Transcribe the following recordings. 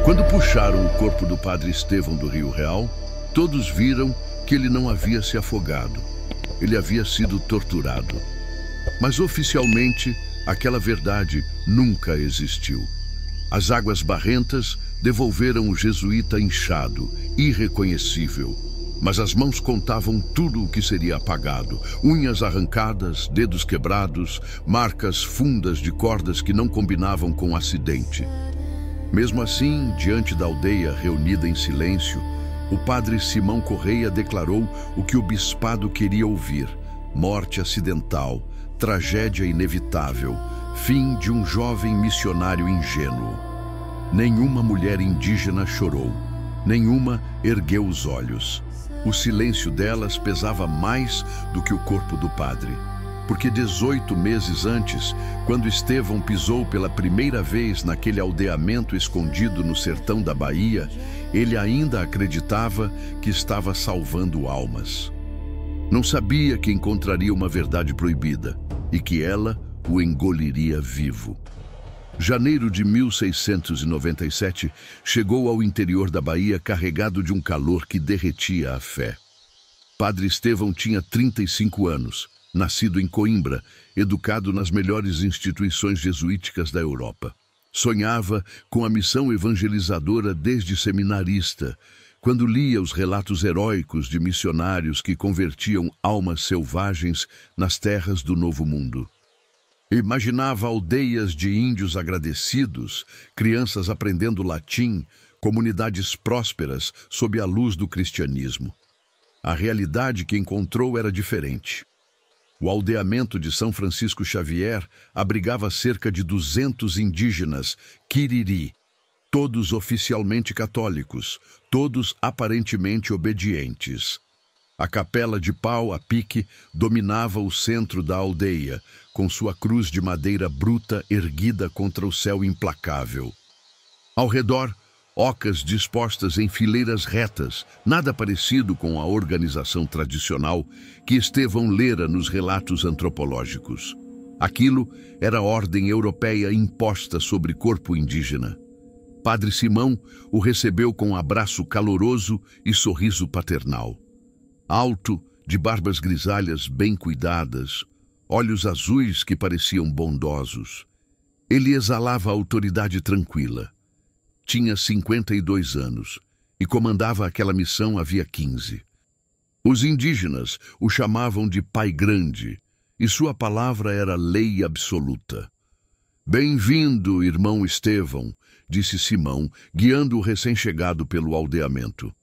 Quando puxaram o corpo do padre Estevão do Rio Real, todos viram que ele não havia se afogado. Ele havia sido torturado. Mas oficialmente, aquela verdade nunca existiu. As águas barrentas devolveram o jesuíta inchado, irreconhecível. Mas as mãos contavam tudo o que seria apagado. Unhas arrancadas, dedos quebrados, marcas fundas de cordas que não combinavam com o acidente. Mesmo assim, diante da aldeia reunida em silêncio, o padre Simão Correia declarou o que o bispado queria ouvir: morte acidental, tragédia inevitável, fim de um jovem missionário ingênuo. Nenhuma mulher indígena chorou, nenhuma ergueu os olhos. O silêncio delas pesava mais do que o corpo do padre. Porque 18 meses antes, quando Estevão pisou pela primeira vez naquele aldeamento escondido no sertão da Bahia, ele ainda acreditava que estava salvando almas. Não sabia que encontraria uma verdade proibida e que ela o engoliria vivo. Janeiro de 1697 chegou ao interior da Bahia carregado de um calor que derretia a fé. Padre Estevão tinha 35 anos. Nascido em Coimbra, educado nas melhores instituições jesuíticas da Europa. Sonhava com a missão evangelizadora desde seminarista, quando lia os relatos heróicos de missionários que convertiam almas selvagens nas terras do Novo Mundo. Imaginava aldeias de índios agradecidos, crianças aprendendo latim, comunidades prósperas sob a luz do cristianismo. A realidade que encontrou era diferente. O aldeamento de São Francisco Xavier abrigava cerca de 200 indígenas Quiriri, todos oficialmente católicos, todos aparentemente obedientes. A capela de pau a pique dominava o centro da aldeia, com sua cruz de madeira bruta erguida contra o céu implacável. Ao redor, ocas dispostas em fileiras retas, nada parecido com a organização tradicional que Estevão lera nos relatos antropológicos. Aquilo era a ordem europeia imposta sobre corpo indígena. Padre Simão o recebeu com um abraço caloroso e sorriso paternal. Alto, de barbas grisalhas bem cuidadas, olhos azuis que pareciam bondosos. Ele exalava autoridade tranquila. Tinha 52 anos e comandava aquela missão havia 15. Os indígenas o chamavam de Pai Grande e sua palavra era lei absoluta. Bem-vindo, irmão Estevão, disse Simão, guiando o recém-chegado pelo aldeamento.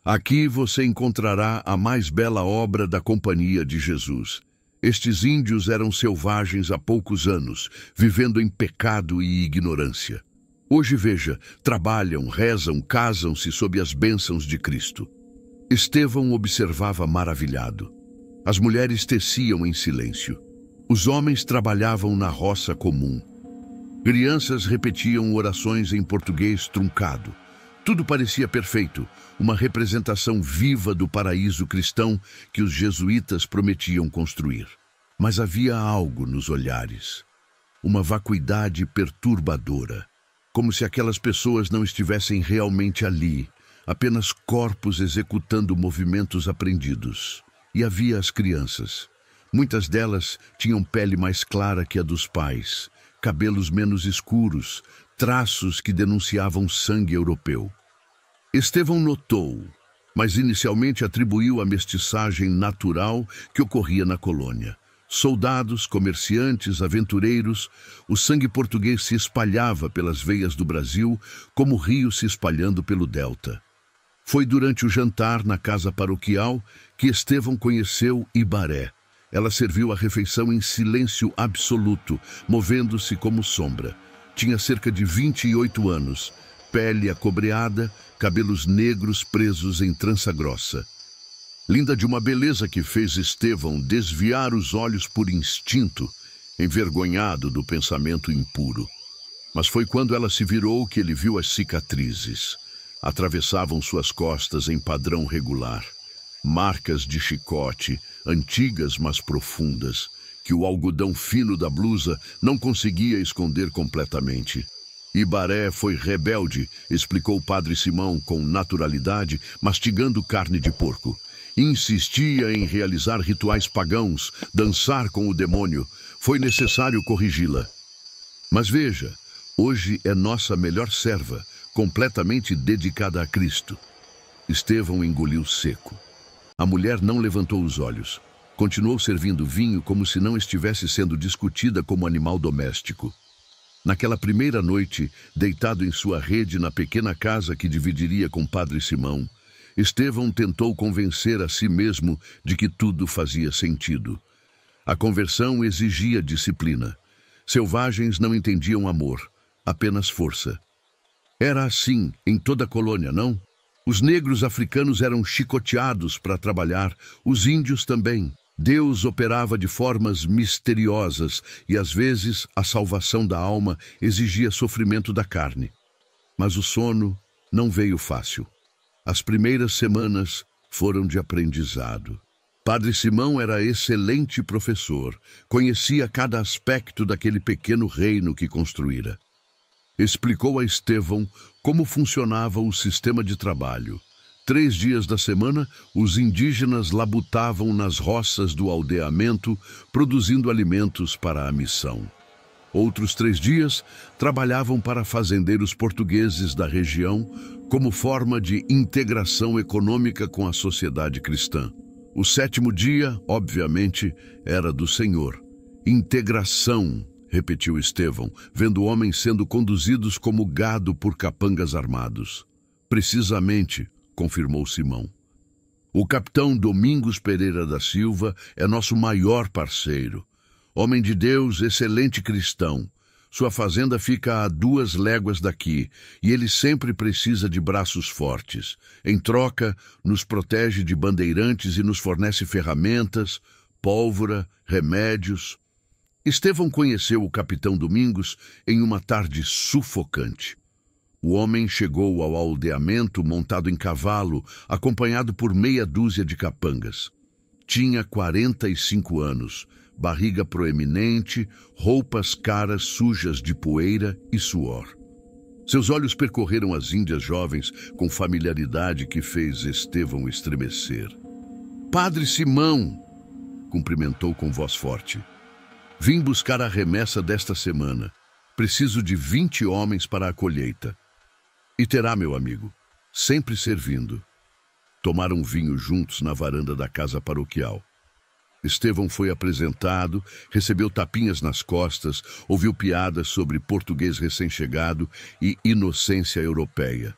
Aqui você encontrará a mais bela obra da Companhia de Jesus. Estes índios eram selvagens há poucos anos, vivendo em pecado e ignorância. Hoje, veja, trabalham, rezam, casam-se sob as bênçãos de Cristo. Estevão observava maravilhado. As mulheres teciam em silêncio. Os homens trabalhavam na roça comum. Crianças repetiam orações em português truncado. Tudo parecia perfeito, uma representação viva do paraíso cristão que os jesuítas prometiam construir. Mas havia algo nos olhares, uma vacuidade perturbadora. Como se aquelas pessoas não estivessem realmente ali, apenas corpos executando movimentos aprendidos. E havia as crianças. Muitas delas tinham pele mais clara que a dos pais, cabelos menos escuros, traços que denunciavam sangue europeu. Estevão notou, mas inicialmente atribuiu a mestiçagem natural que ocorria na colônia. Soldados, comerciantes, aventureiros, o sangue português se espalhava pelas veias do Brasil como o rio se espalhando pelo delta. Foi durante o jantar na casa paroquial que Estevão conheceu Ibaré. Ela serviu a refeição em silêncio absoluto, movendo-se como sombra. Tinha cerca de 28 anos, pele acobreada, cabelos negros presos em trança grossa. Linda de uma beleza que fez Estevão desviar os olhos por instinto, envergonhado do pensamento impuro. Mas foi quando ela se virou que ele viu as cicatrizes. Atravessavam suas costas em padrão regular. Marcas de chicote, antigas mas profundas, que o algodão fino da blusa não conseguia esconder completamente. Ibaré foi rebelde, explicou o padre Simão com naturalidade, mastigando carne de porco. Insistia em realizar rituais pagãos, dançar com o demônio. Foi necessário corrigi-la. Mas veja, hoje é nossa melhor serva, completamente dedicada a Cristo. Estevão engoliu seco. A mulher não levantou os olhos. Continuou servindo vinho como se não estivesse sendo discutida como animal doméstico. Naquela primeira noite, deitado em sua rede na pequena casa que dividiria com Padre Simão, Estevão tentou convencer a si mesmo de que tudo fazia sentido. A conversão exigia disciplina. Selvagens não entendiam amor, apenas força. Era assim em toda a colônia, não? Os negros africanos eram chicoteados para trabalhar, os índios também. Deus operava de formas misteriosas e, às vezes, a salvação da alma exigia sofrimento da carne. Mas o sono não veio fácil. As primeiras semanas foram de aprendizado. Padre Simão era excelente professor, conhecia cada aspecto daquele pequeno reino que construíra. Explicou a Estevão como funcionava o sistema de trabalho. 3 dias da semana, os indígenas labutavam nas roças do aldeamento, produzindo alimentos para a missão. Outros 3 dias, trabalhavam para fazendeiros portugueses da região, como forma de integração econômica com a sociedade cristã. O 7º dia, obviamente, era do Senhor. Integração, repetiu Estevão, vendo homens sendo conduzidos como gado por capangas armados. Precisamente, confirmou Simão. O capitão Domingos Pereira da Silva é nosso maior parceiro. Homem de Deus, excelente cristão. Sua fazenda fica a 2 léguas daqui e ele sempre precisa de braços fortes. Em troca, nos protege de bandeirantes e nos fornece ferramentas, pólvora, remédios. Estevão conheceu o capitão Domingos em uma tarde sufocante. O homem chegou ao aldeamento montado em cavalo, acompanhado por meia dúzia de capangas. Tinha 45 anos, barriga proeminente, roupas caras sujas de poeira e suor. Seus olhos percorreram as índias jovens com familiaridade que fez Estevão estremecer. "Padre Simão!" cumprimentou com voz forte. "Vim buscar a remessa desta semana. Preciso de 20 homens para a colheita." "E terá, meu amigo, sempre servindo." Tomaram vinho juntos na varanda da casa paroquial. Estevão foi apresentado, recebeu tapinhas nas costas, ouviu piadas sobre português recém-chegado e inocência europeia.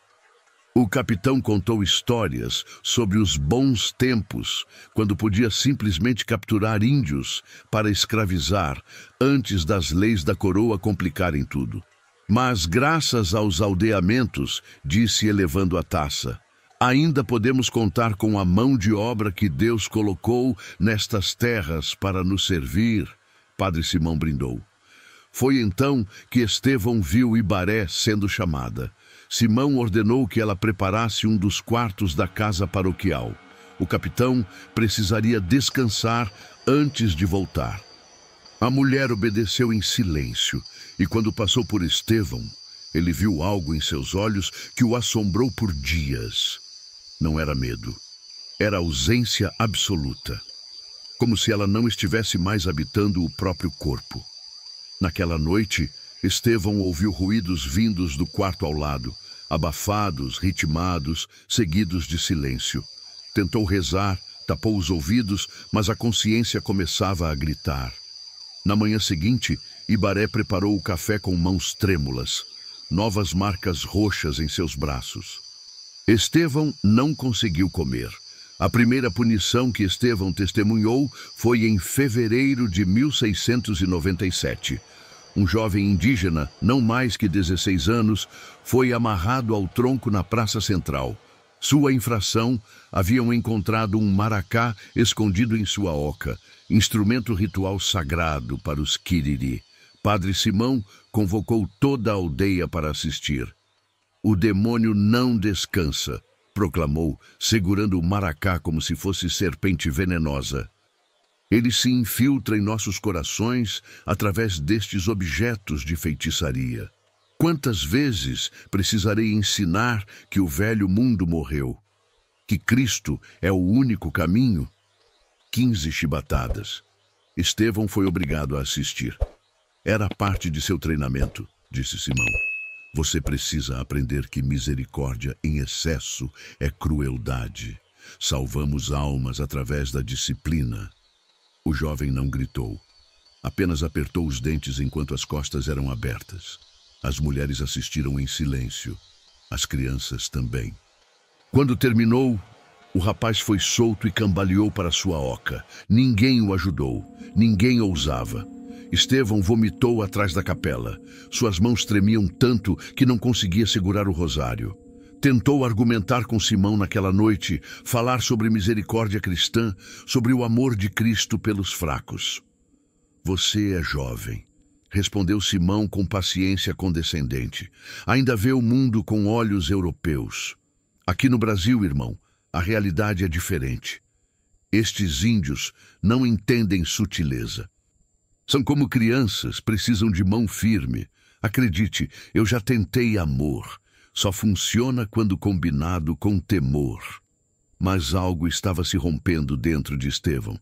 O capitão contou histórias sobre os bons tempos, quando podia simplesmente capturar índios para escravizar, antes das leis da coroa complicarem tudo. "Mas graças aos aldeamentos", disse elevando a taça, "ainda podemos contar com a mão de obra que Deus colocou nestas terras para nos servir." Padre Simão brindou. Foi então que Estevão viu Ibaré sendo chamada. Simão ordenou que ela preparasse um dos quartos da casa paroquial. O capitão precisaria descansar antes de voltar. A mulher obedeceu em silêncio, e quando passou por Estevão, ele viu algo em seus olhos que o assombrou por dias. Não era medo, era ausência absoluta, como se ela não estivesse mais habitando o próprio corpo. Naquela noite, Estevão ouviu ruídos vindos do quarto ao lado, abafados, ritmados, seguidos de silêncio. Tentou rezar, tapou os ouvidos, mas a consciência começava a gritar. Na manhã seguinte, Ibaré preparou o café com mãos trêmulas, novas marcas roxas em seus braços. Estevão não conseguiu comer. A primeira punição que Estevão testemunhou foi em fevereiro de 1697. Um jovem indígena, não mais que 16 anos, foi amarrado ao tronco na Praça Central. Sua infração: haviam encontrado um maracá escondido em sua oca, instrumento ritual sagrado para os Quiriri. Padre Simão convocou toda a aldeia para assistir. "O demônio não descansa", proclamou, segurando o maracá como se fosse serpente venenosa. "Ele se infiltra em nossos corações através destes objetos de feitiçaria." Quantas vezes precisarei ensinar que o velho mundo morreu? Que Cristo é o único caminho? 15 chibatadas. Estevão foi obrigado a assistir. Era parte de seu treinamento, disse Simão. Você precisa aprender que misericórdia em excesso é crueldade. Salvamos almas através da disciplina. O jovem não gritou. Apenas apertou os dentes enquanto as costas eram abertas. As mulheres assistiram em silêncio. As crianças também. Quando terminou, o rapaz foi solto e cambaleou para sua oca. Ninguém o ajudou. Ninguém ousava. Estevão vomitou atrás da capela. Suas mãos tremiam tanto que não conseguia segurar o rosário. Tentou argumentar com Simão naquela noite, falar sobre misericórdia cristã, sobre o amor de Cristo pelos fracos. Você é jovem, respondeu Simão com paciência condescendente. Ainda vê o mundo com olhos europeus. Aqui no Brasil, irmão, a realidade é diferente. Estes índios não entendem sutileza. São como crianças, precisam de mão firme. Acredite, eu já tentei amor. Só funciona quando combinado com temor. Mas algo estava se rompendo dentro de Estevão.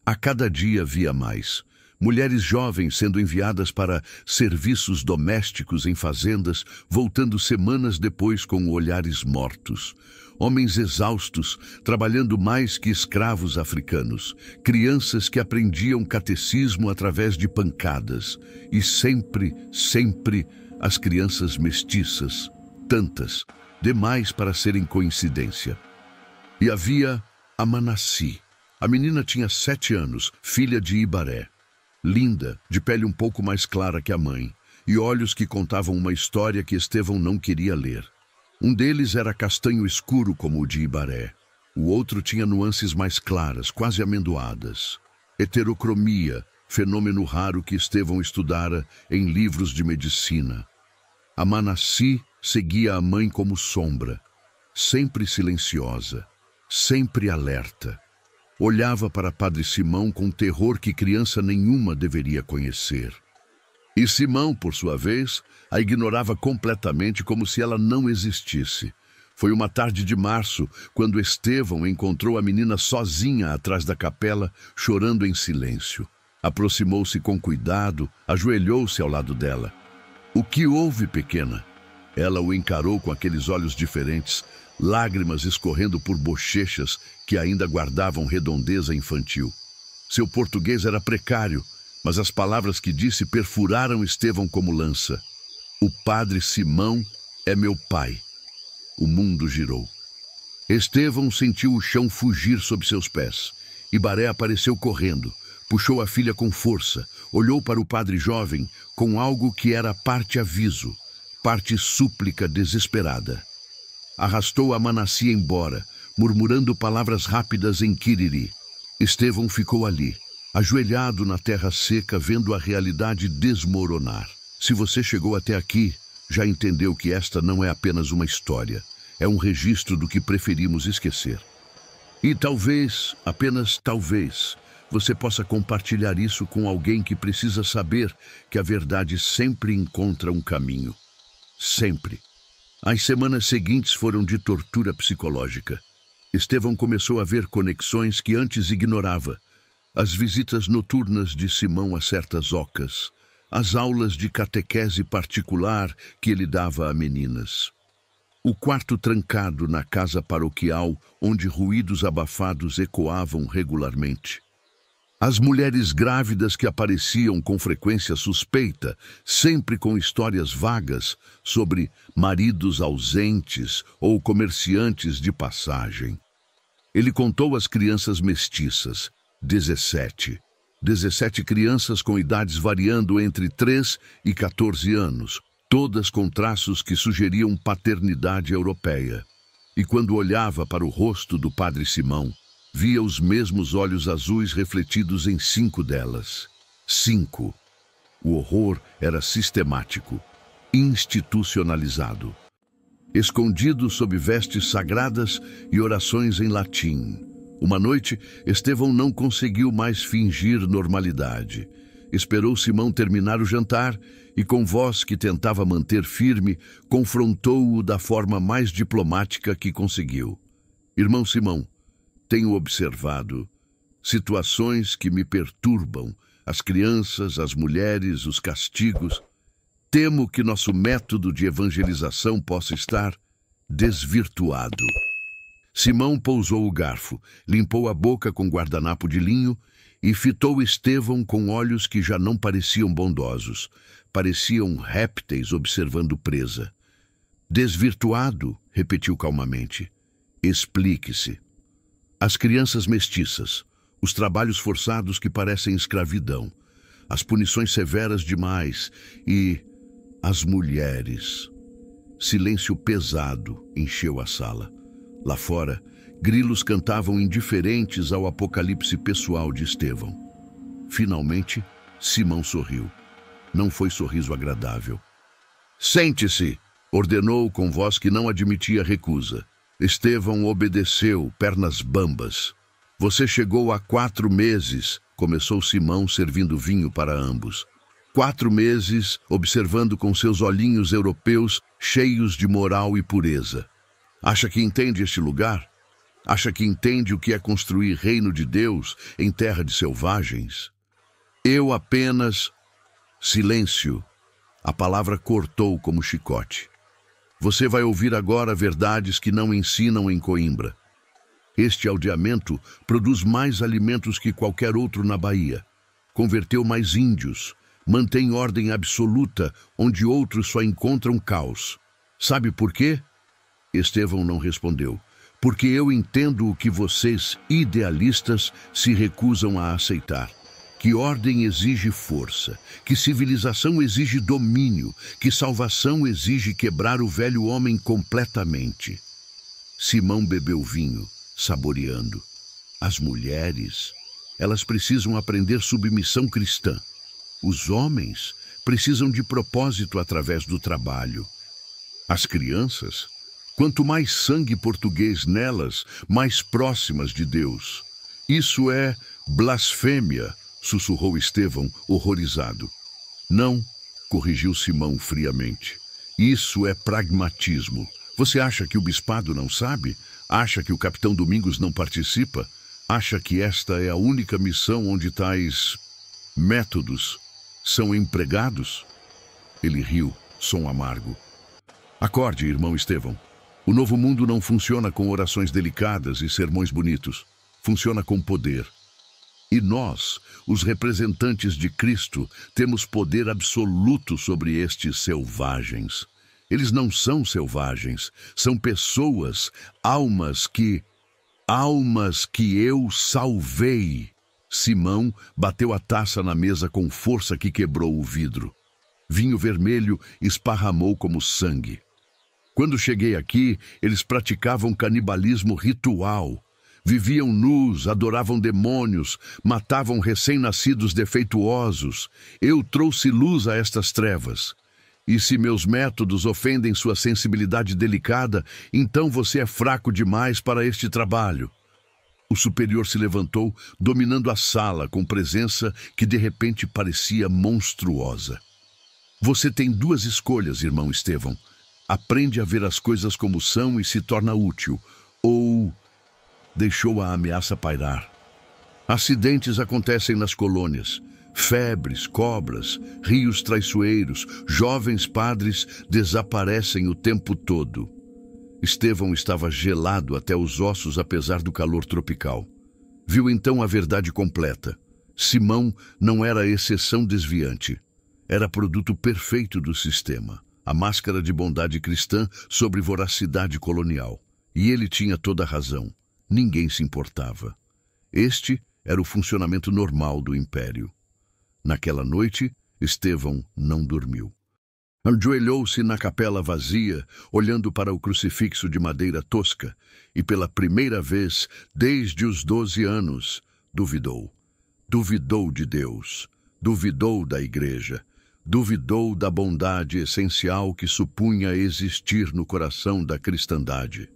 A cada dia via mais. Mulheres jovens sendo enviadas para serviços domésticos em fazendas, voltando semanas depois com olhares mortos. Homens exaustos, trabalhando mais que escravos africanos. Crianças que aprendiam catecismo através de pancadas. E sempre, sempre, as crianças mestiças. Tantas, demais para serem coincidência. E havia a Manassi. A menina tinha 7 anos, filha de Ibaré. Linda, de pele um pouco mais clara que a mãe, e olhos que contavam uma história que Estevão não queria ler. Um deles era castanho escuro como o de Ibaré. O outro tinha nuances mais claras, quase amendoadas. Heterocromia, fenômeno raro que Estevão estudara em livros de medicina. A Manassi seguia a mãe como sombra, sempre silenciosa, sempre alerta. Olhava para Padre Simão com terror que criança nenhuma deveria conhecer. E Simão, por sua vez, a ignorava completamente como se ela não existisse. Foi uma tarde de março, quando Estevão encontrou a menina sozinha atrás da capela, chorando em silêncio. Aproximou-se com cuidado, ajoelhou-se ao lado dela. O que houve, pequena? Ela o encarou com aqueles olhos diferentes, lágrimas escorrendo por bochechas que ainda guardavam redondeza infantil. Seu português era precário, mas as palavras que disse perfuraram Estevão como lança. O padre Simão é meu pai. O mundo girou. Estevão sentiu o chão fugir sob seus pés. Ibaré apareceu correndo, puxou a filha com força, olhou para o padre jovem com algo que era parte aviso, parte súplica desesperada. Arrastou a Manassi embora, murmurando palavras rápidas em Quiriri. Estevão ficou ali, ajoelhado na terra seca, vendo a realidade desmoronar. Se você chegou até aqui, já entendeu que esta não é apenas uma história. É um registro do que preferimos esquecer. E talvez, apenas talvez, você possa compartilhar isso com alguém que precisa saber que a verdade sempre encontra um caminho. Sempre. As semanas seguintes foram de tortura psicológica. Estevão começou a ver conexões que antes ignorava. As visitas noturnas de Simão a certas ocas. As aulas de catequese particular que ele dava a meninas. O quarto trancado na casa paroquial, onde ruídos abafados ecoavam regularmente. As mulheres grávidas que apareciam com frequência suspeita, sempre com histórias vagas sobre maridos ausentes ou comerciantes de passagem. Ele contou as crianças mestiças, 17. 17 crianças com idades variando entre 3 e 14 anos, todas com traços que sugeriam paternidade europeia. E quando olhava para o rosto do padre Simão, via os mesmos olhos azuis refletidos em 5 delas. 5. O horror era sistemático, institucionalizado. Escondido sob vestes sagradas e orações em latim. Uma noite, Estevão não conseguiu mais fingir normalidade. Esperou Simão terminar o jantar e, com voz que tentava manter firme, confrontou-o da forma mais diplomática que conseguiu. Irmão Simão, tenho observado situações que me perturbam, as crianças, as mulheres, os castigos. Temo que nosso método de evangelização possa estar desvirtuado. Simão pousou o garfo, limpou a boca com guardanapo de linho e fitou Estevão com olhos que já não pareciam bondosos. Pareciam répteis observando presa. Desvirtuado, repetiu calmamente. Explique-se. As crianças mestiças, os trabalhos forçados que parecem escravidão, as punições severas demais e as mulheres. Silêncio pesado encheu a sala. Lá fora, grilos cantavam indiferentes ao apocalipse pessoal de Estevão. Finalmente, Simão sorriu. Não foi sorriso agradável. Sente-se, ordenou com voz que não admitia recusa. Estevão obedeceu, pernas bambas. Você chegou há 4 meses, começou Simão servindo vinho para ambos. 4 meses observando com seus olhinhos europeus cheios de moral e pureza. Acha que entende este lugar? Acha que entende o que é construir reino de Deus em terra de selvagens? Eu apenas... Silêncio. A palavra cortou como chicote. Você vai ouvir agora verdades que não ensinam em Coimbra. Este aldeamento produz mais alimentos que qualquer outro na Bahia. Converteu mais índios. Mantém ordem absoluta onde outros só encontram caos. Sabe por quê? Estevão não respondeu. Porque eu entendo o que vocês, idealistas, se recusam a aceitar. Que ordem exige força, que civilização exige domínio, que salvação exige quebrar o velho homem completamente. Simão bebeu vinho, saboreando. As mulheres, elas precisam aprender submissão cristã. Os homens precisam de propósito através do trabalho. As crianças, quanto mais sangue português nelas, mais próximas de Deus. Isso é blasfêmia, sussurrou Estevão, horrorizado. Não, corrigiu Simão friamente. Isso é pragmatismo. Você acha que o bispado não sabe? Acha que o capitão Domingos não participa? Acha que esta é a única missão onde tais métodos são empregados? Ele riu, som amargo. Acorde, irmão Estevão. O novo mundo não funciona com orações delicadas e sermões bonitos. Funciona com poder. E nós, os representantes de Cristo, temos poder absoluto sobre estes selvagens. Eles não são selvagens, são pessoas, almas que eu salvei. Simão bateu a taça na mesa com força que quebrou o vidro. Vinho vermelho esparramou como sangue. Quando cheguei aqui, eles praticavam canibalismo ritual. Viviam nus, adoravam demônios, matavam recém-nascidos defeituosos. Eu trouxe luz a estas trevas. E se meus métodos ofendem sua sensibilidade delicada, então você é fraco demais para este trabalho. O superior se levantou, dominando a sala com presença que de repente parecia monstruosa. Você tem 2 escolhas, irmão Estevão. Aprende a ver as coisas como são e se torna útil, ou... Deixou a ameaça pairar. Acidentes acontecem nas colônias. Febres, cobras, rios traiçoeiros, jovens padres desaparecem o tempo todo. Estevão estava gelado até os ossos apesar do calor tropical. Viu então a verdade completa. Simão não era exceção desviante. Era produto perfeito do sistema. A máscara de bondade cristã sobre voracidade colonial. E ele tinha toda a razão. Ninguém se importava. Este era o funcionamento normal do império. Naquela noite, Estevão não dormiu. Ajoelhou-se na capela vazia, olhando para o crucifixo de madeira tosca, e pela primeira vez, desde os 12 anos, duvidou. Duvidou de Deus, duvidou da igreja, duvidou da bondade essencial que supunha existir no coração da cristandade.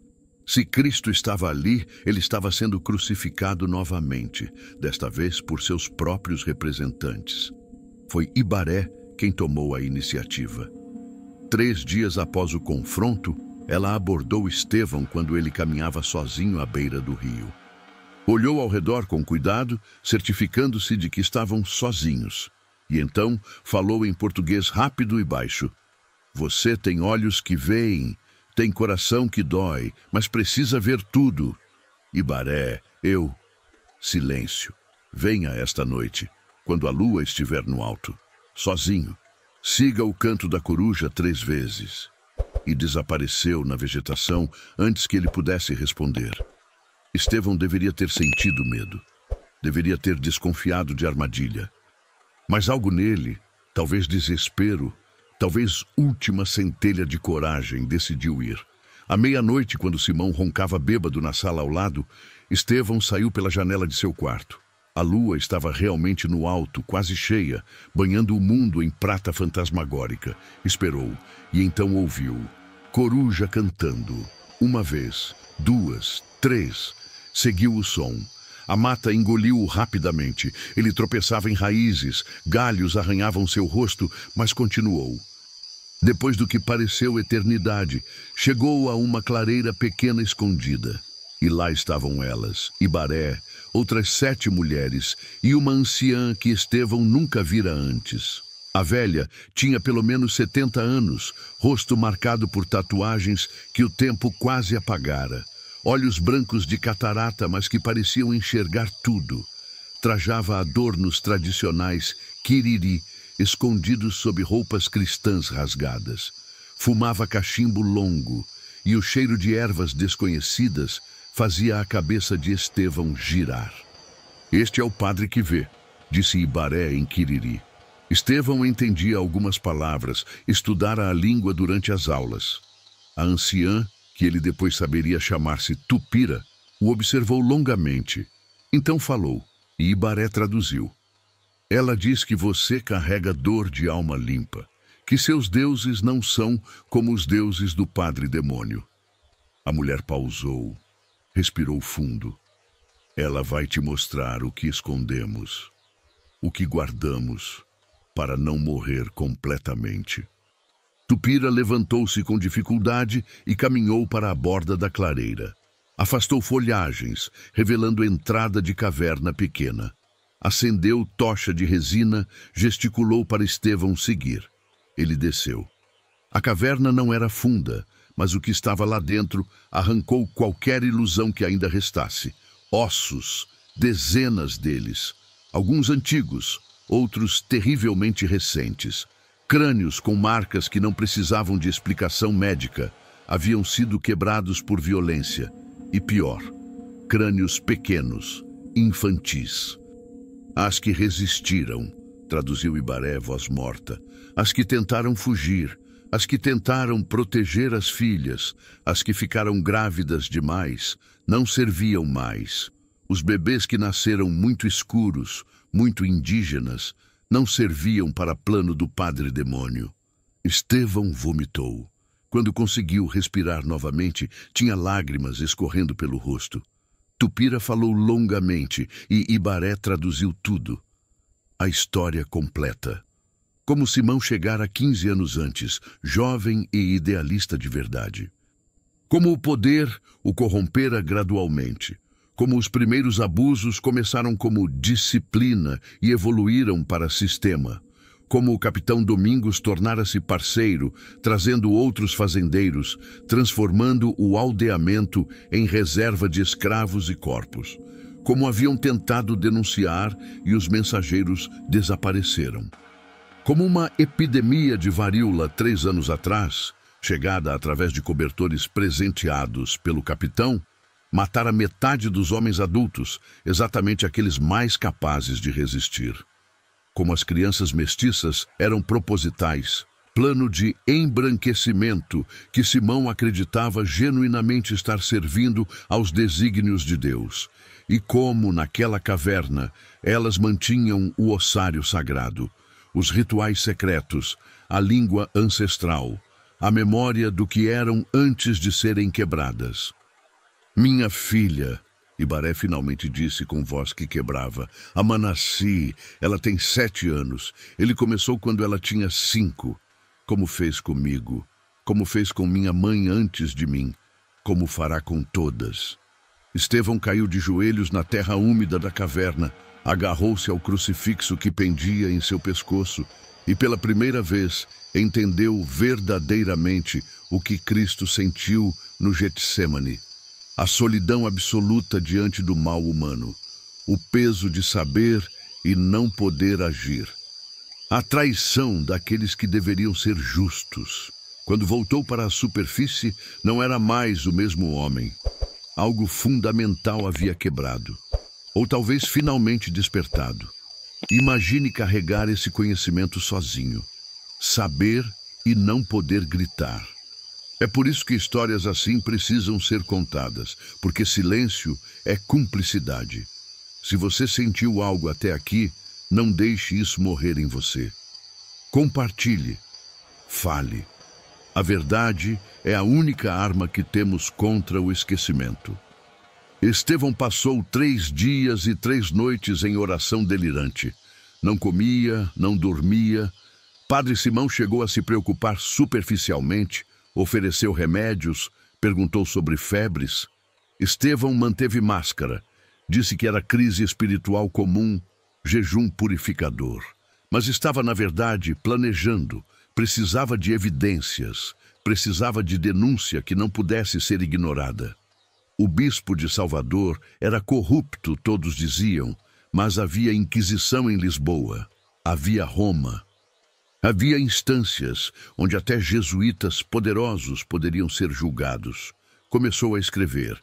Se Cristo estava ali, ele estava sendo crucificado novamente, desta vez por seus próprios representantes. Foi Ibaré quem tomou a iniciativa. 3 dias após o confronto, ela abordou Estevão quando ele caminhava sozinho à beira do rio. Olhou ao redor com cuidado, certificando-se de que estavam sozinhos. E então falou em português rápido e baixo. Você tem olhos que veem, tem coração que dói, mas precisa ver tudo. Ibaré, eu... Silêncio. Venha esta noite, quando a lua estiver no alto. Sozinho. Siga o canto da coruja 3 vezes. E desapareceu na vegetação antes que ele pudesse responder. Estevão deveria ter sentido medo. Deveria ter desconfiado de armadilha. Mas algo nele, talvez desespero, talvez última centelha de coragem, decidiu ir. À meia-noite, quando Simão roncava bêbado na sala ao lado, Estevão saiu pela janela de seu quarto. A lua estava realmente no alto, quase cheia, banhando o mundo em prata fantasmagórica. Esperou, e então ouviu. Coruja cantando. 1 vez, 2, 3. Seguiu o som. A mata engoliu-o rapidamente. Ele tropeçava em raízes, galhos arranhavam seu rosto, mas continuou. Depois do que pareceu eternidade, chegou a uma clareira pequena escondida. E lá estavam elas, Ibaré, outras 7 mulheres e uma anciã que Estevão nunca vira antes. A velha tinha pelo menos 70 anos, rosto marcado por tatuagens que o tempo quase apagara. Olhos brancos de catarata, mas que pareciam enxergar tudo. Trajava adornos tradicionais kiriri, escondidos sob roupas cristãs rasgadas. Fumava cachimbo longo, e o cheiro de ervas desconhecidas fazia a cabeça de Estevão girar. Este é o padre que vê, disse Ibaré em kiriri. Estevão entendia algumas palavras, estudara a língua durante as aulas. A anciã, que ele depois saberia chamar-se Tupira, o observou longamente. Então falou, e Ibaré traduziu. Ela diz que você carrega dor de alma limpa, que seus deuses não são como os deuses do padre demônio. A mulher pausou, respirou fundo. Ela vai te mostrar o que escondemos, o que guardamos, para não morrer completamente. Tupira levantou-se com dificuldade e caminhou para a borda da clareira. Afastou folhagens, revelando entrada de caverna pequena. Acendeu tocha de resina, gesticulou para Estevão seguir. Ele desceu. A caverna não era funda, mas o que estava lá dentro arrancou qualquer ilusão que ainda restasse. Ossos, dezenas deles, alguns antigos, outros terrivelmente recentes. Crânios com marcas que não precisavam de explicação médica haviam sido quebrados por violência. E pior, crânios pequenos, infantis. As que resistiram, traduziu Ibaré, voz morta. As que tentaram fugir, as que tentaram proteger as filhas, as que ficaram grávidas demais, não serviam mais. Os bebês que nasceram muito escuros, muito indígenas, não serviam para plano do padre demônio. Estevão vomitou. Quando conseguiu respirar novamente, tinha lágrimas escorrendo pelo rosto. Tupira falou longamente e Ibaré traduziu tudo. A história completa. Como Simão chegara 15 anos antes, jovem e idealista de verdade. Como o poder o corrompera gradualmente. Como os primeiros abusos começaram como disciplina e evoluíram para sistema. Como o capitão Domingos tornara-se parceiro, trazendo outros fazendeiros, transformando o aldeamento em reserva de escravos e corpos. Como haviam tentado denunciar e os mensageiros desapareceram. Como uma epidemia de varíola 3 anos atrás, chegada através de cobertores presenteados pelo capitão, matara metade dos homens adultos, exatamente aqueles mais capazes de resistir. Como as crianças mestiças eram propositais, plano de embranquecimento que Simão acreditava genuinamente estar servindo aos desígnios de Deus. E como, naquela caverna, elas mantinham o ossário sagrado, os rituais secretos, a língua ancestral, a memória do que eram antes de serem quebradas. Minha filha, Ibaré finalmente disse com voz que quebrava. A Manassi, ela tem 7 anos. Ele começou quando ela tinha 5. Como fez comigo, como fez com minha mãe antes de mim, como fará com todas. Estevão caiu de joelhos na terra úmida da caverna, agarrou-se ao crucifixo que pendia em seu pescoço e pela primeira vez entendeu verdadeiramente o que Cristo sentiu no Getsêmani. A solidão absoluta diante do mal humano, o peso de saber e não poder agir. A traição daqueles que deveriam ser justos. Quando voltou para a superfície, não era mais o mesmo homem. Algo fundamental havia quebrado, ou talvez finalmente despertado. Imagine carregar esse conhecimento sozinho, saber e não poder gritar. É por isso que histórias assim precisam ser contadas, porque silêncio é cumplicidade. Se você sentiu algo até aqui, não deixe isso morrer em você. Compartilhe, fale. A verdade é a única arma que temos contra o esquecimento. Estevão passou 3 dias e 3 noites em oração delirante. Não comia, não dormia. Padre Simão chegou a se preocupar superficialmente, ofereceu remédios, perguntou sobre febres. Estevão manteve máscara, disse que era crise espiritual comum, jejum purificador. Mas estava, na verdade, planejando, precisava de evidências, precisava de denúncia que não pudesse ser ignorada. O bispo de Salvador era corrupto, todos diziam, mas havia Inquisição em Lisboa, havia Roma. Havia instâncias onde até jesuítas poderosos poderiam ser julgados. Começou a escrever.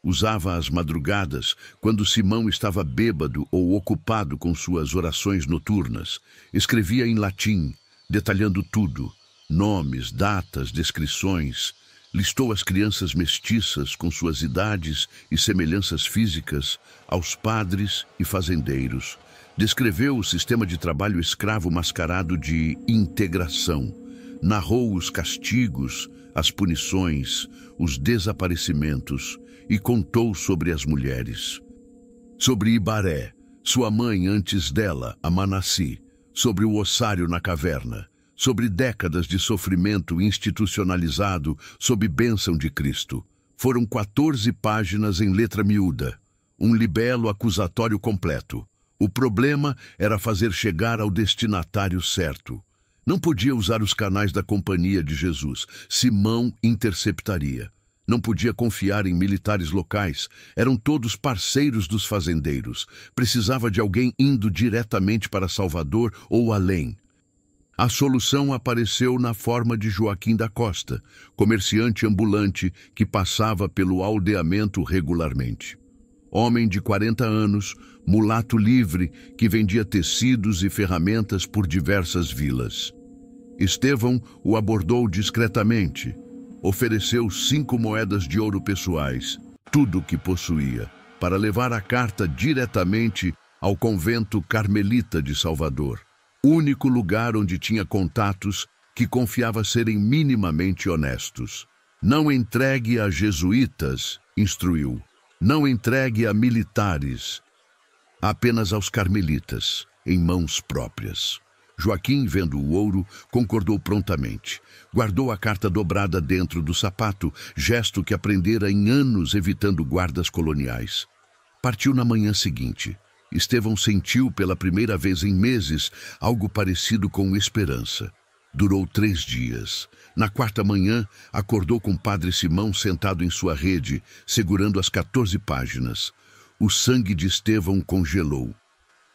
Usava as madrugadas, quando Simão estava bêbado ou ocupado com suas orações noturnas. Escrevia em latim, detalhando tudo, nomes, datas, descrições. Listou as crianças mestiças com suas idades e semelhanças físicas, aos padres e fazendeiros. Descreveu o sistema de trabalho escravo mascarado de integração. Narrou os castigos, as punições, os desaparecimentos e contou sobre as mulheres. Sobre Ibaré, sua mãe antes dela, a Manassi, sobre o ossário na caverna, sobre décadas de sofrimento institucionalizado sob bênção de Cristo. Foram 14 páginas em letra miúda, um libelo acusatório completo. O problema era fazer chegar ao destinatário certo. Não podia usar os canais da Companhia de Jesus. Simão interceptaria. Não podia confiar em militares locais. Eram todos parceiros dos fazendeiros. Precisava de alguém indo diretamente para Salvador ou além. A solução apareceu na forma de Joaquim da Costa, comerciante ambulante que passava pelo aldeamento regularmente. Homem de 40 anos, mulato livre, que vendia tecidos e ferramentas por diversas vilas. Estevão o abordou discretamente. Ofereceu 5 moedas de ouro pessoais, tudo o que possuía, para levar a carta diretamente ao convento carmelita de Salvador, único lugar onde tinha contatos que confiava serem minimamente honestos. Não entregue a jesuítas, instruiu. Não entregue a militares, apenas aos carmelitas, em mãos próprias. Joaquim, vendo o ouro, concordou prontamente. Guardou a carta dobrada dentro do sapato, gesto que aprendera em anos evitando guardas coloniais. Partiu na manhã seguinte. Estevão sentiu pela primeira vez em meses algo parecido com esperança. Durou 3 dias. Na 4ª manhã, acordou com Padre Simão sentado em sua rede, segurando as 14 páginas. O sangue de Estevão congelou.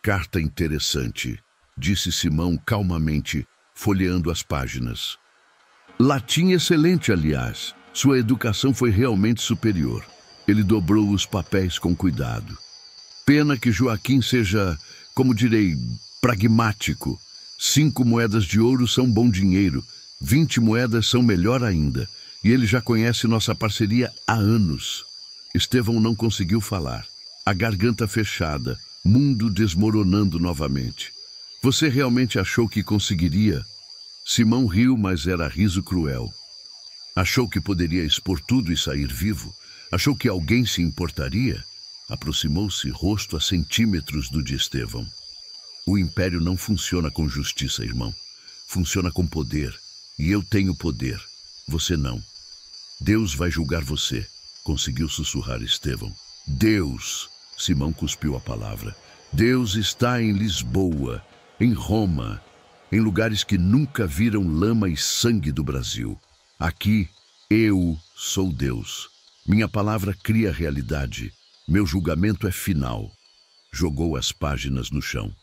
Carta interessante, disse Simão calmamente, folheando as páginas. Latim excelente, aliás. Sua educação foi realmente superior. Ele dobrou os papéis com cuidado. Pena que Joaquim seja, como direi, pragmático. 5 moedas de ouro são bom dinheiro, 20 moedas são melhor ainda, e ele já conhece nossa parceria há anos. Estevão não conseguiu falar, a garganta fechada, mundo desmoronando novamente. Você realmente achou que conseguiria? Simão riu, mas era riso cruel. Achou que poderia expor tudo e sair vivo? Achou que alguém se importaria? Aproximou-se, rosto a centímetros do de Estevão. O império não funciona com justiça, irmão. Funciona com poder. E eu tenho poder. Você não. Deus vai julgar você, conseguiu sussurrar Estevão. Deus! Simão cuspiu a palavra. Deus está em Lisboa, em Roma, em lugares que nunca viram lama e sangue do Brasil. Aqui, eu sou Deus. Minha palavra cria realidade. Meu julgamento é final. Jogou as páginas no chão.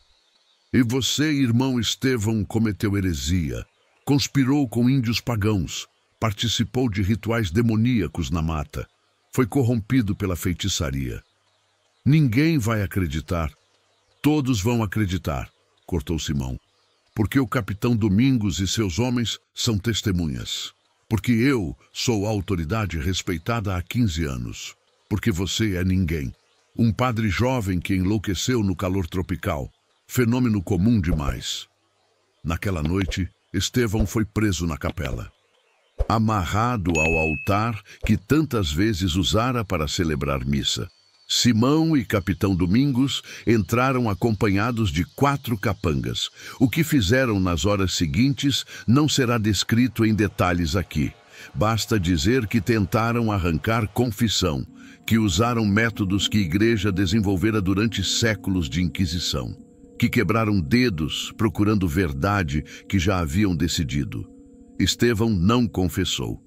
E você, irmão Estevão, cometeu heresia. Conspirou com índios pagãos. Participou de rituais demoníacos na mata. Foi corrompido pela feitiçaria. Ninguém vai acreditar. Todos vão acreditar, cortou Simão. Porque o capitão Domingos e seus homens são testemunhas. Porque eu sou a autoridade respeitada há 15 anos. Porque você é ninguém. Um padre jovem que enlouqueceu no calor tropical. Fenômeno comum demais. Naquela noite, Estevão foi preso na capela. Amarrado ao altar que tantas vezes usara para celebrar missa. Simão e capitão Domingos entraram acompanhados de 4 capangas. O que fizeram nas horas seguintes não será descrito em detalhes aqui. Basta dizer que tentaram arrancar confissão, que usaram métodos que a igreja desenvolvera durante séculos de inquisição, que quebraram dedos procurando verdade que já haviam decidido. Estevão não confessou.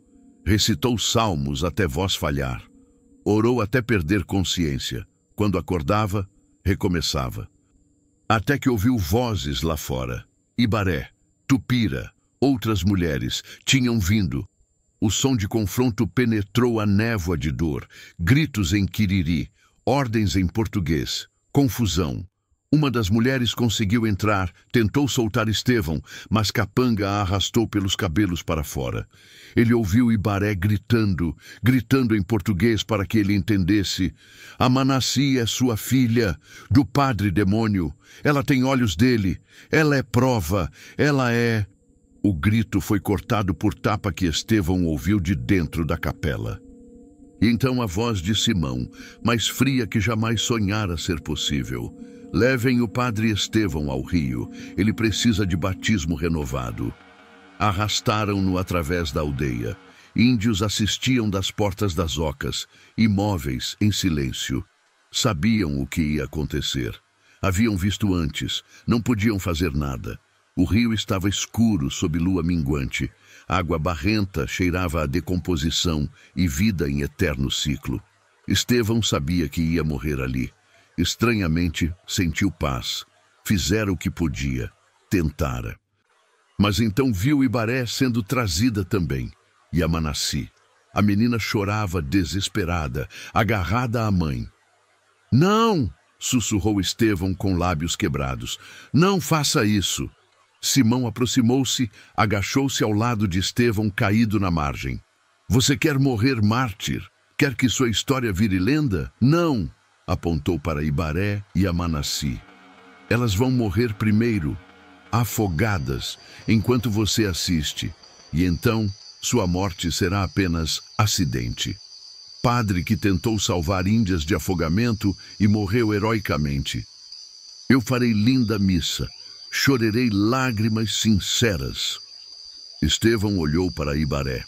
Recitou salmos até voz falhar. Orou até perder consciência. Quando acordava, recomeçava. Até que ouviu vozes lá fora. Ibaré, Tupira, outras mulheres tinham vindo. O som de confronto penetrou a névoa de dor. Gritos em Quiriri, ordens em português, confusão. Uma das mulheres conseguiu entrar, tentou soltar Estevão, mas Capanga a arrastou pelos cabelos para fora. Ele ouviu Ibaré gritando em português para que ele entendesse. A Manassi é sua filha, do padre demônio. Ela tem olhos dele. Ela é prova. Ela é... O grito foi cortado por tapa que Estevão ouviu de dentro da capela. E então a voz de Simão, mais fria que jamais sonhara ser possível. Levem o padre Estevão ao rio. Ele precisa de batismo renovado. Arrastaram-no através da aldeia. Índios assistiam das portas das ocas, imóveis, em silêncio. Sabiam o que ia acontecer. Haviam visto antes. Não podiam fazer nada. O rio estava escuro sob lua minguante. Água barrenta cheirava a decomposição e vida em eterno ciclo. Estevão sabia que ia morrer ali. Estranhamente, sentiu paz. Fizera o que podia. Tentara. Mas então viu Ibaré sendo trazida também. E a Manassi. A menina chorava desesperada, agarrada à mãe. Não! Sussurrou Estevão com lábios quebrados. Não faça isso! Simão aproximou-se, agachou-se ao lado de Estevão caído na margem. Você quer morrer mártir? Quer que sua história vire lenda? Não! Apontou para Ibaré e a Manassi. Elas vão morrer primeiro, afogadas, enquanto você assiste. E então, sua morte será apenas acidente. Padre que tentou salvar índias de afogamento e morreu heroicamente. Eu farei linda missa. Chorarei lágrimas sinceras. Estevão olhou para Ibaré.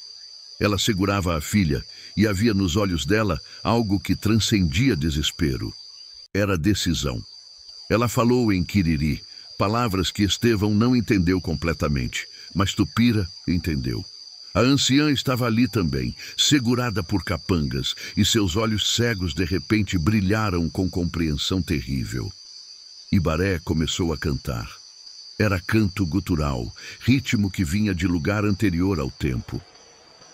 Ela segurava a filha e havia nos olhos dela algo que transcendia desespero. Era decisão. Ela falou em Quiriri, palavras que Estevão não entendeu completamente, mas Tupira entendeu. A anciã estava ali também, segurada por capangas, e seus olhos cegos de repente brilharam com compreensão terrível. Ibaré começou a cantar. Era canto gutural, ritmo que vinha de lugar anterior ao tempo.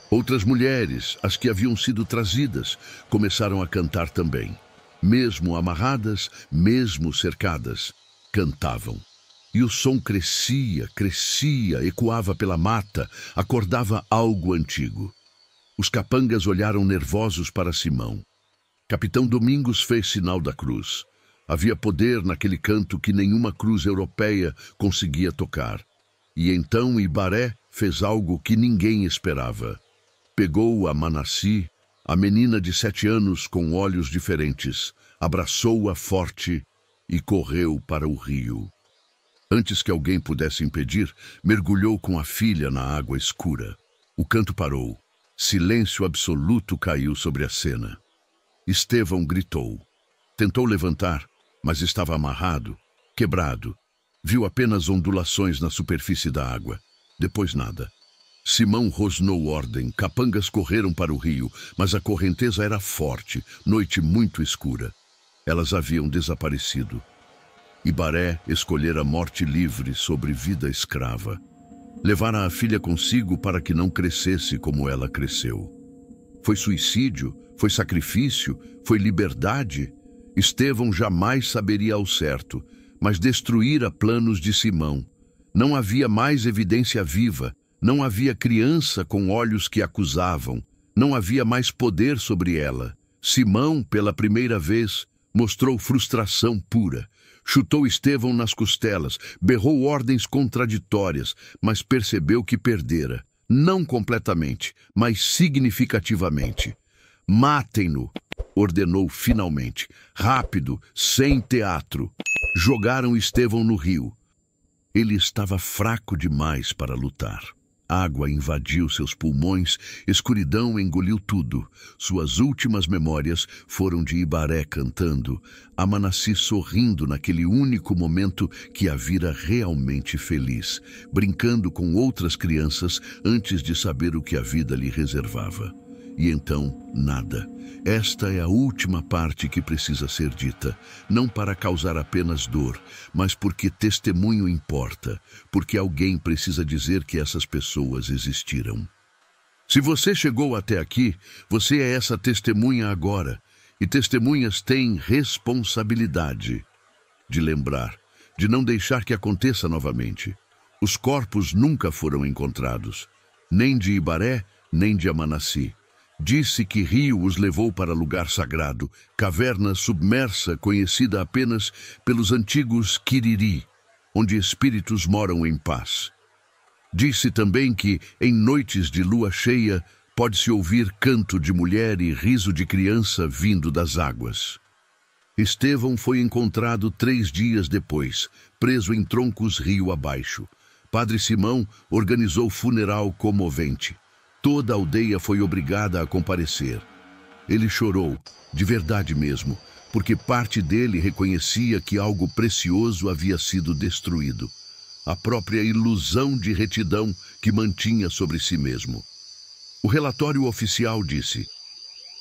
Outras mulheres, as que haviam sido trazidas, começaram a cantar também. Mesmo amarradas, mesmo cercadas, cantavam. E o som crescia, ecoava pela mata, acordava algo antigo. Os capangas olharam nervosos para Simão. Capitão Domingos fez sinal da cruz. Havia poder naquele canto que nenhuma cruz europeia conseguia tocar. E então Ibaré fez algo que ninguém esperava. Pegou a Manassi, a menina de 7 anos com olhos diferentes, abraçou-a forte e correu para o rio. Antes que alguém pudesse impedir, mergulhou com a filha na água escura. O canto parou. Silêncio absoluto caiu sobre a cena. Estevão gritou. Tentou levantar, mas estava amarrado, quebrado. Viu apenas ondulações na superfície da água. Depois nada. Simão rosnou ordem. Capangas correram para o rio, mas a correnteza era forte, noite muito escura. Elas haviam desaparecido. Ibaré escolhera morte livre sobre vida escrava. Levara a filha consigo para que não crescesse como ela cresceu. Foi suicídio? Foi sacrifício? Foi liberdade? Estevão jamais saberia ao certo, mas destruíra planos de Simão. Não havia mais evidência viva, não havia criança com olhos que acusavam, não havia mais poder sobre ela. Simão, pela primeira vez, mostrou frustração pura. Chutou Estevão nas costelas, berrou ordens contraditórias, mas percebeu que perdera. Não completamente, mas significativamente. Matem-no, ordenou finalmente. Rápido, sem teatro. Jogaram Estevão no rio. Ele estava fraco demais para lutar. Água invadiu seus pulmões, escuridão engoliu tudo. Suas últimas memórias foram de Ibaré cantando, Amanassi sorrindo naquele único momento que a vira realmente feliz, brincando com outras crianças antes de saber o que a vida lhe reservava. E então, nada. Esta é a última parte que precisa ser dita, não para causar apenas dor, mas porque testemunho importa, porque alguém precisa dizer que essas pessoas existiram. Se você chegou até aqui, você é essa testemunha agora, e testemunhas têm responsabilidade de lembrar, de não deixar que aconteça novamente. Os corpos nunca foram encontrados, nem de Ibaré, nem de Amanassi. Disse que rio os levou para lugar sagrado, caverna submersa conhecida apenas pelos antigos Quiriri, onde espíritos moram em paz. Disse também que, em noites de lua cheia, pode-se ouvir canto de mulher e riso de criança vindo das águas. Estevão foi encontrado 3 dias depois, preso em troncos rio abaixo. Padre Simão organizou funeral comovente. Toda a aldeia foi obrigada a comparecer. Ele chorou, de verdade mesmo, porque parte dele reconhecia que algo precioso havia sido destruído. A própria ilusão de retidão que mantinha sobre si mesmo. O relatório oficial disse: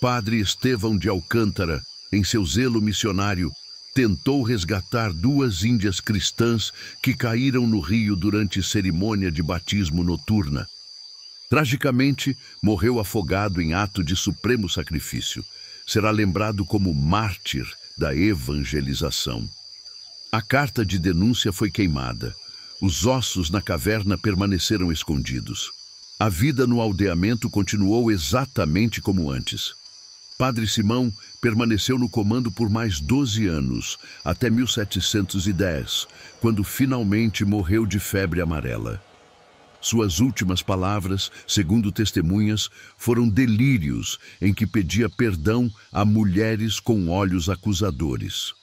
Padre Estevão de Alcântara, em seu zelo missionário, tentou resgatar 2 índias cristãs que caíram no rio durante cerimônia de batismo noturna. Tragicamente, morreu afogado em ato de supremo sacrifício. Será lembrado como mártir da evangelização. A carta de denúncia foi queimada. Os ossos na caverna permaneceram escondidos. A vida no aldeamento continuou exatamente como antes. Padre Simão permaneceu no comando por mais 12 anos, até 1710, quando finalmente morreu de febre amarela. Suas últimas palavras, segundo testemunhas, foram delírios em que pedia perdão a mulheres com olhos acusadores.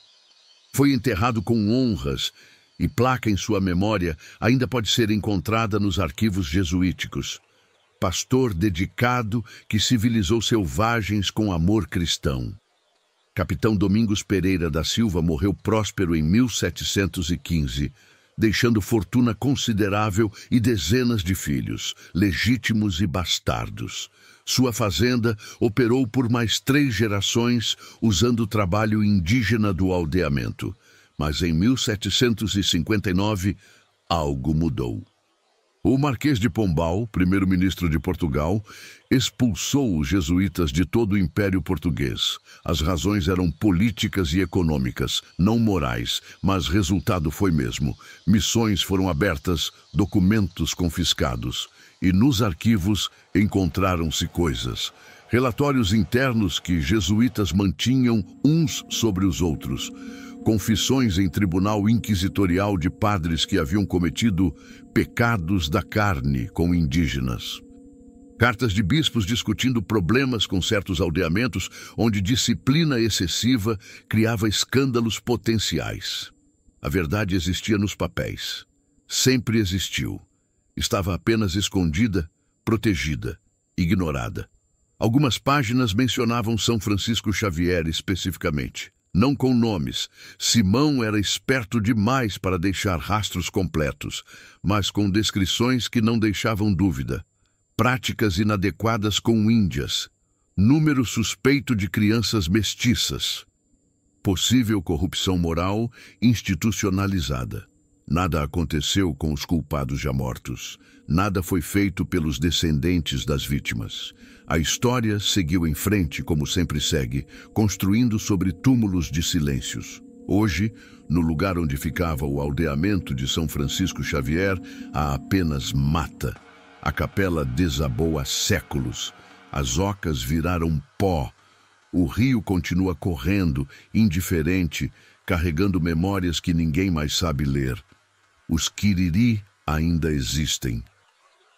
Foi enterrado com honras e placa em sua memória ainda pode ser encontrada nos arquivos jesuíticos. Pastor dedicado que civilizou selvagens com amor cristão. Capitão Domingos Pereira da Silva morreu próspero em 1715, deixando fortuna considerável e dezenas de filhos, legítimos e bastardos. Sua fazenda operou por mais 3 gerações usando o trabalho indígena do aldeamento. Mas em 1759, algo mudou. O Marquês de Pombal, primeiro-ministro de Portugal, expulsou os jesuítas de todo o Império Português. As razões eram políticas e econômicas, não morais, mas resultado foi mesmo. Missões foram abertas, documentos confiscados. E nos arquivos encontraram-se coisas. Relatórios internos que jesuítas mantinham uns sobre os outros. Confissões em tribunal inquisitorial de padres que haviam cometido pecados da carne com indígenas. Cartas de bispos discutindo problemas com certos aldeamentos onde disciplina excessiva criava escândalos potenciais. A verdade existia nos papéis. Sempre existiu. Estava apenas escondida, protegida, ignorada. Algumas páginas mencionavam São Francisco Xavier especificamente. Não com nomes. Simão era esperto demais para deixar rastros completos, mas com descrições que não deixavam dúvida. Práticas inadequadas com índias. Número suspeito de crianças mestiças. Possível corrupção moral institucionalizada. Nada aconteceu com os culpados já mortos. Nada foi feito pelos descendentes das vítimas. A história seguiu em frente, como sempre segue, construindo sobre túmulos de silêncios. Hoje, no lugar onde ficava o aldeamento de São Francisco Xavier, há apenas mata. A capela desabou há séculos. As ocas viraram pó. O rio continua correndo, indiferente, carregando memórias que ninguém mais sabe ler. Os Quiriri ainda existem.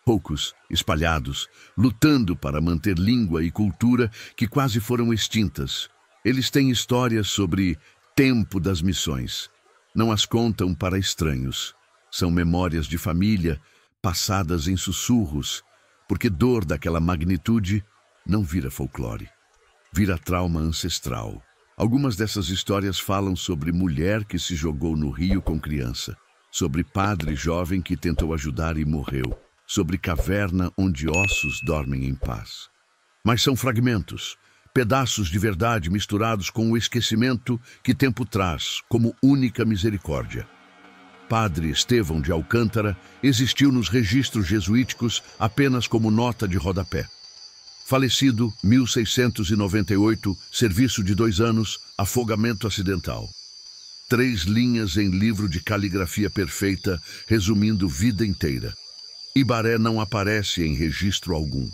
Poucos, espalhados, lutando para manter língua e cultura que quase foram extintas. Eles têm histórias sobre tempo das missões. Não as contam para estranhos. São memórias de família, passadas em sussurros, porque dor daquela magnitude não vira folclore. Vira trauma ancestral. Algumas dessas histórias falam sobre mulher que se jogou no rio com criança, sobre padre jovem que tentou ajudar e morreu, sobre caverna onde ossos dormem em paz. Mas são fragmentos, pedaços de verdade misturados com o esquecimento que tempo traz como única misericórdia. Padre Estevão de Alcântara existiu nos registros jesuíticos apenas como nota de rodapé. Falecido, 1698, serviço de 2 anos, afogamento acidental. 3 linhas em livro de caligrafia perfeita, resumindo vida inteira. Ibaré não aparece em registro algum.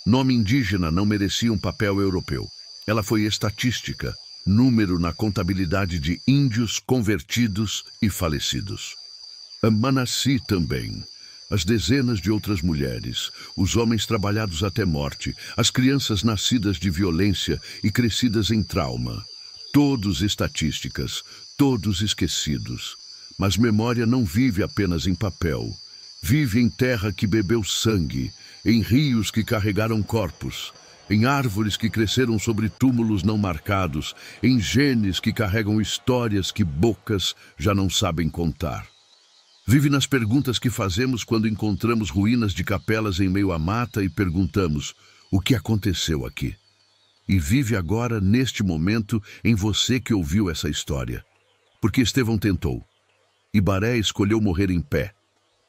Nome indígena não merecia um papel europeu. Ela foi estatística, número na contabilidade de índios convertidos e falecidos. Manaci também. As dezenas de outras mulheres, os homens trabalhados até morte, as crianças nascidas de violência e crescidas em trauma. Todos estatísticas, todos esquecidos. Mas memória não vive apenas em papel. Vive em terra que bebeu sangue, em rios que carregaram corpos, em árvores que cresceram sobre túmulos não marcados, em genes que carregam histórias que bocas já não sabem contar. Vive nas perguntas que fazemos quando encontramos ruínas de capelas em meio à mata e perguntamos: o que aconteceu aqui? E vive agora, neste momento, em você que ouviu essa história. Porque Estevão tentou. Ibaré escolheu morrer em pé.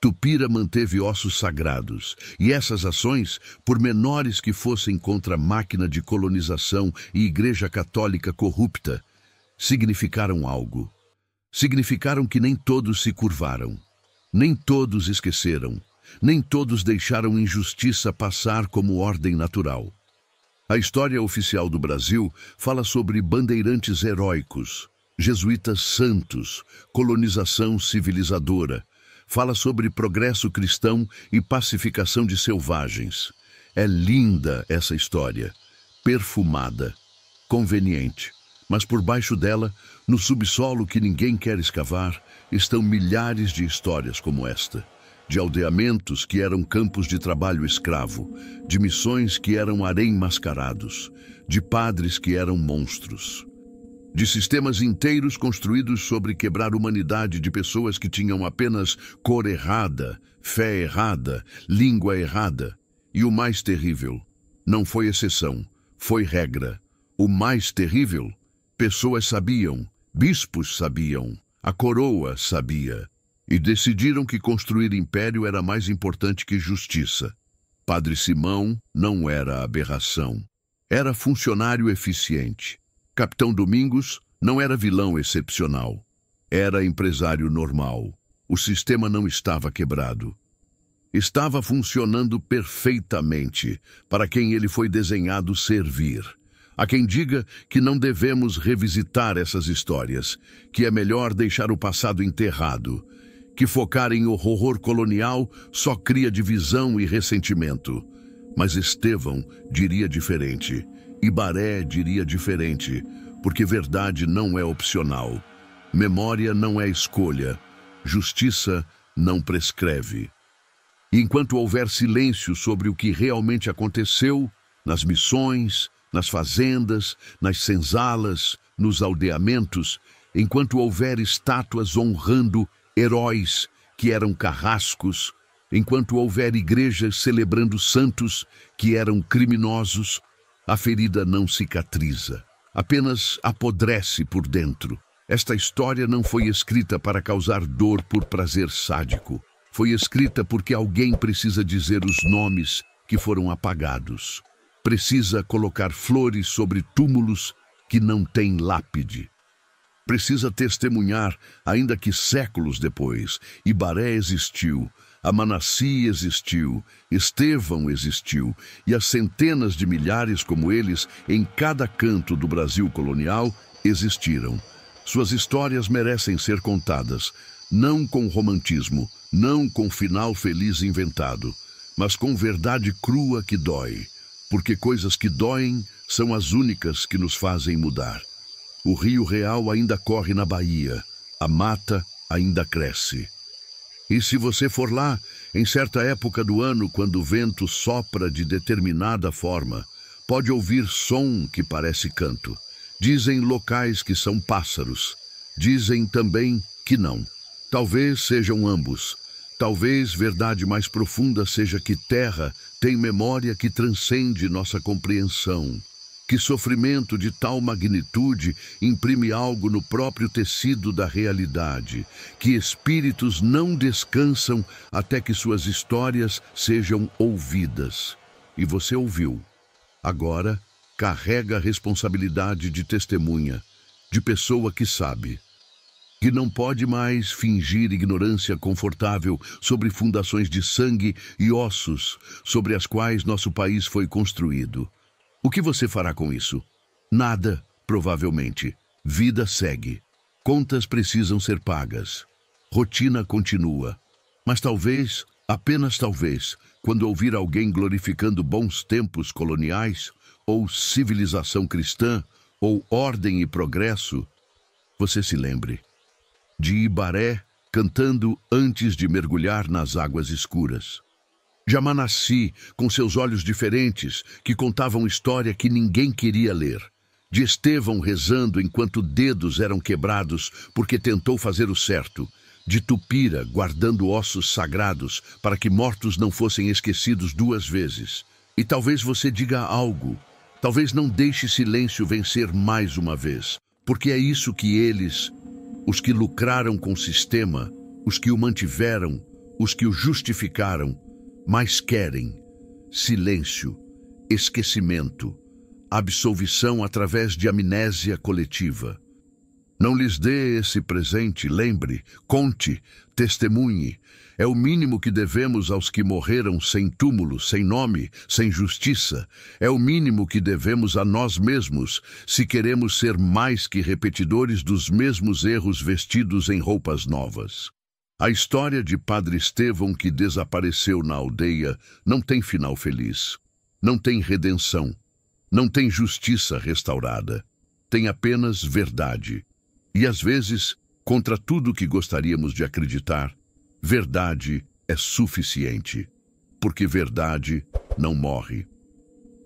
Tupira manteve ossos sagrados. E essas ações, por menores que fossem contra a máquina de colonização e Igreja Católica corrupta, significaram algo. Significaram que nem todos se curvaram. Nem todos esqueceram. Nem todos deixaram injustiça passar como ordem natural. A história oficial do Brasil fala sobre bandeirantes heróicos, jesuítas santos, colonização civilizadora. Fala sobre progresso cristão e pacificação de selvagens. É linda essa história, perfumada, conveniente. Mas por baixo dela, no subsolo que ninguém quer escavar, estão milhares de histórias como esta. De aldeamentos que eram campos de trabalho escravo, de missões que eram harém mascarados, de padres que eram monstros. De sistemas inteiros construídos sobre quebrar a humanidade de pessoas que tinham apenas cor errada, fé errada, língua errada. E o mais terrível, não foi exceção, foi regra. O mais terrível, pessoas sabiam, bispos sabiam, a coroa sabia. E decidiram que construir império era mais importante que justiça. Padre Simão não era aberração. Era funcionário eficiente. Capitão Domingos não era vilão excepcional. Era empresário normal. O sistema não estava quebrado. Estava funcionando perfeitamente para quem ele foi desenhado servir. Há quem diga que não devemos revisitar essas histórias, que é melhor deixar o passado enterrado, que focar em horror colonial só cria divisão e ressentimento. Mas Estevão diria diferente. Ibaré diria diferente, porque verdade não é opcional. Memória não é escolha. Justiça não prescreve. E enquanto houver silêncio sobre o que realmente aconteceu, nas missões, nas fazendas, nas senzalas, nos aldeamentos, enquanto houver estátuas honrando heróis que eram carrascos, enquanto houver igrejas celebrando santos que eram criminosos, a ferida não cicatriza, apenas apodrece por dentro. Esta história não foi escrita para causar dor por prazer sádico. Foi escrita porque alguém precisa dizer os nomes que foram apagados. Precisa colocar flores sobre túmulos que não têm lápide. Precisa testemunhar, ainda que séculos depois, Ibaré existiu, Amanassi existiu, Estevão existiu, e as centenas de milhares como eles em cada canto do Brasil colonial existiram. Suas histórias merecem ser contadas, não com romantismo, não com final feliz inventado, mas com verdade crua que dói, porque coisas que doem são as únicas que nos fazem mudar. O Rio Real ainda corre na Bahia, a mata ainda cresce. E se você for lá, em certa época do ano, quando o vento sopra de determinada forma, pode ouvir som que parece canto. Dizem locais que são pássaros, dizem também que não. Talvez sejam ambos. Talvez verdade mais profunda seja que terra tem memória que transcende nossa compreensão. Que sofrimento de tal magnitude imprime algo no próprio tecido da realidade. Que espíritos não descansam até que suas histórias sejam ouvidas. E você ouviu. Agora, carrega a responsabilidade de testemunha, de pessoa que sabe. Que não pode mais fingir ignorância confortável sobre fundações de sangue e ossos sobre as quais nosso país foi construído. O que você fará com isso? Nada, provavelmente. Vida segue. Contas precisam ser pagas. Rotina continua. Mas talvez, apenas talvez, quando ouvir alguém glorificando bons tempos coloniais, ou civilização cristã, ou ordem e progresso, você se lembre de Ibaré cantando antes de mergulhar nas águas escuras. De Amanassi, com seus olhos diferentes, que contavam história que ninguém queria ler. De Estevão rezando enquanto dedos eram quebrados porque tentou fazer o certo. De Tupira guardando ossos sagrados para que mortos não fossem esquecidos duas vezes. E talvez você diga algo. Talvez não deixe silêncio vencer mais uma vez. Porque é isso que eles, os que lucraram com o sistema, os que o mantiveram, os que o justificaram, mas querem: silêncio, esquecimento, absolvição através de amnésia coletiva. Não lhes dê esse presente, lembre, conte, testemunhe. É o mínimo que devemos aos que morreram sem túmulo, sem nome, sem justiça. É o mínimo que devemos a nós mesmos, se queremos ser mais que repetidores dos mesmos erros vestidos em roupas novas. A história de Padre Estevão que desapareceu na aldeia não tem final feliz. Não tem redenção. Não tem justiça restaurada. Tem apenas verdade. E às vezes, contra tudo que gostaríamos de acreditar, verdade é suficiente. Porque verdade não morre.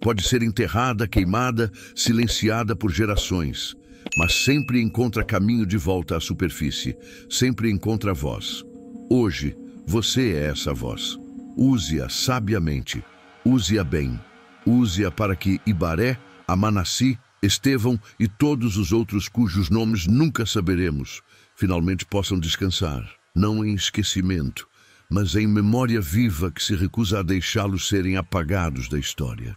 Pode ser enterrada, queimada, silenciada por gerações, mas sempre encontra caminho de volta à superfície, sempre encontra voz. Hoje, você é essa voz. Use-a sabiamente, use-a bem. Use-a para que Ibaré, Amanassi, Estevão e todos os outros cujos nomes nunca saberemos, finalmente possam descansar, não em esquecimento, mas em memória viva que se recusa a deixá-los serem apagados da história.